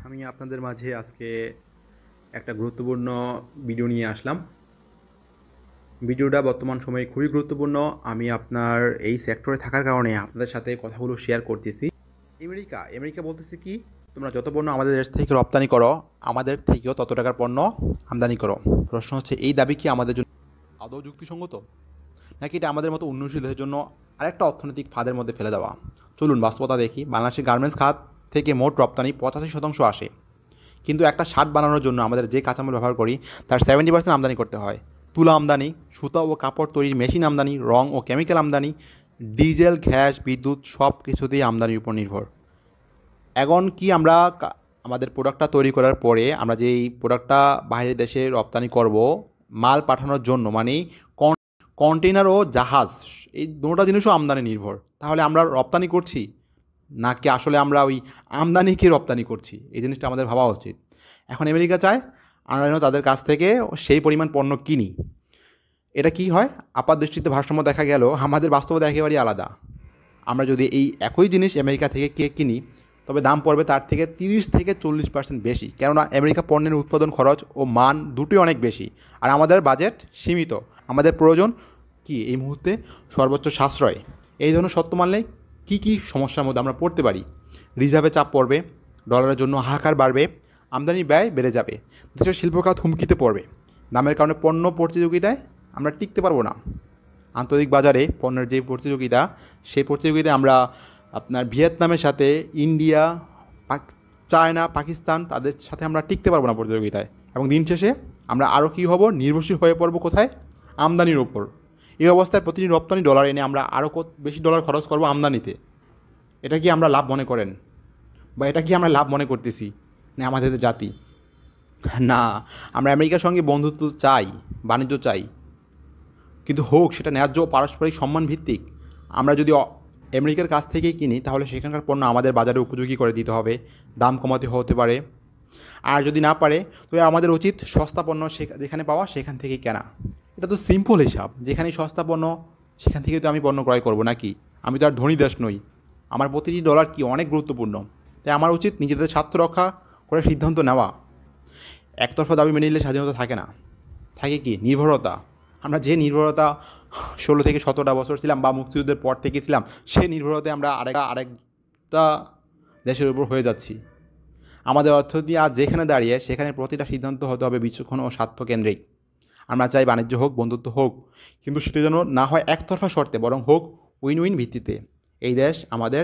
আমি আপনাদের মাঝে আজকে একটা গুরুত্বপূর্ণ ভিডিও নিয়ে আসলাম। ভিডিওটা বর্তমান সময়ে খুবই গুরুত্বপূর্ণ। আমি আপনার এই সেক্টরে থাকার কারণে আপনাদের সাথে কথাগুলো শেয়ার করতেছি। আমেরিকা বলতেছে কি, তোমরা যত পণ্য আমাদের দেশ থেকে রপ্তানি করো, আমাদের থেকেও তত টাকার পণ্য আমদানি করো। প্রশ্ন হচ্ছে, এই দাবি কি আমাদের জন্য আদৌ যুক্তিসঙ্গত, নাকি এটা আমাদের মতো উন্নয়নশীল দেশের জন্য আরেকটা অর্থনৈতিক ফাঁদের মধ্যে ফেলে দেওয়া? চলুন বাস্তবতা দেখি। বাংলাদেশের গার্মেন্টস খাত থেকে মোট রপ্তানি 85% আসে, কিন্তু একটা শার্ট বানানোর জন্য আমাদের যে কাঁচামাল ব্যবহার করি তার 70% আমদানি করতে হয়। তুলা আমদানি, সুতা ও কাপড় তৈরির মেশিন আমদানি, রং ও কেমিক্যাল আমদানি, ডিজেল, গ্যাস, বিদ্যুৎ সব কিছুতেই আমদানির উপর নির্ভর। এখন কি আমরা আমাদের প্রোডাক্টটা তৈরি করার পরে আমরা যেই প্রোডাক্টটা বাইরের দেশে রপ্তানি করব, মাল পাঠানোর জন্য মানে কন্টেইনার ও জাহাজ, এই দুটোটা জিনিসও আমদানি নির্ভর। তাহলে আমরা রপ্তানি করছি নাকি আসলে আমরা ওই আমদানিকে রপ্তানি করছি, এই জিনিসটা আমাদের ভাবা উচিত। এখন আমেরিকা চায় আমরা যেন তাদের কাছ থেকে সেই পরিমাণ পণ্য কিনি। এটা কি হয়, আপাত দৃষ্টিতে ভারসাম্য দেখা গেল, আমাদের বাস্তবতা একেবারেই আলাদা। আমরা যদি এই একই জিনিস আমেরিকা থেকে কিনি, তবে দাম পড়বে তার থেকে 30-40% বেশি, কেননা আমেরিকা পণ্যের উৎপাদন খরচ ও মান দুটোই অনেক বেশি। আর আমাদের বাজেট সীমিত, আমাদের প্রয়োজন কি এই মুহূর্তে সর্বোচ্চ সাশ্রয়। এই ধরনের সত্য মানলে কী সমস্যার মধ্যে আমরা পড়তে পারি? রিজার্ভে চাপ পড়বে, ডলারের জন্য হাহাকার বাড়বে, আমদানি ব্যয় বেড়ে যাবে, দেশের শিল্পখাত হুমকিতে পড়বে। দামের কারণে পণ্য প্রতিযোগিতায় আমরা টিকতে পারবো না। আন্তর্জাতিক বাজারে পণ্যের যে প্রতিযোগিতা, সেই প্রতিযোগিতায় আমরা আপনার ভিয়েতনামের সাথে, ইন্ডিয়া, চায়না, পাকিস্তান, তাদের সাথে আমরা টিকতে পারবো না প্রতিযোগিতায়। এবং দিন শেষে আমরা আরও কী হব, নির্ভরশীল হয়ে পড়বো কোথায়? আমদানির ওপর। এই অবস্থায় প্রতিটি রপ্তানি ডলার এনে আমরা আরও বেশি ডলার খরচ করবো আমদানিতে। এটা কি আমরা লাভ মনে করেন, বা এটা কি আমরা লাভ মনে করতেছি না আমাদের জাতি? না, আমরা আমেরিকার সঙ্গে বন্ধুত্ব চাই, বাণিজ্য চাই, কিন্তু হোক সেটা ন্যায্য ও পারস্পরিক সম্মান ভিত্তিক। আমরা যদি আমেরিকার কাছ থেকেই কিনি, তাহলে সেখানকার পণ্য আমাদের বাজারে উপযোগী করে দিতে হবে, দাম কমাতে হতে পারে। আর যদি না পারে, তবে আমাদের উচিত সস্তা পণ্য যেখানে পাওয়া সেখান থেকেই কেনা। এটা তো সিম্পল হিসাব। যেখানেই সস্তা পণ্য সেখান থেকেই তো আমি পণ্য ক্রয় করবো নাকি? আমি তো আর ধনী দেশ নই। আমার প্রতিটি ডলার কি অনেক গুরুত্বপূর্ণ। তাই আমার উচিত নিজেদের স্বার্থ রক্ষা করে সিদ্ধান্ত নেওয়া। একতরফা দাবি মেনে নিলে স্বাধীনতা থাকে না, থাকে কি নির্ভরতা। আমরা যে নির্ভরতা 16 থেকে 17টা বছর ছিলাম, বা মুক্তিযুদ্ধের পর থেকে ছিলাম, সেই নির্ভরতায় আমরা আরেকটা দেশের উপর হয়ে যাচ্ছি। আমাদের অর্থনীতি আজ যেখানে দাঁড়িয়ে, সেখানে প্রতিটা সিদ্ধান্ত হতে হবে বিচক্ষণ ও স্বার্থকেন্দ্রিক। আমরা চাই বাণিজ্য হোক, বন্ধুত্ব হোক, কিন্তু সেটা যেন না হয় একতরফা শর্তে, বরং হোক উইন উইন ভিত্তিতে। এই দেশ আমাদের,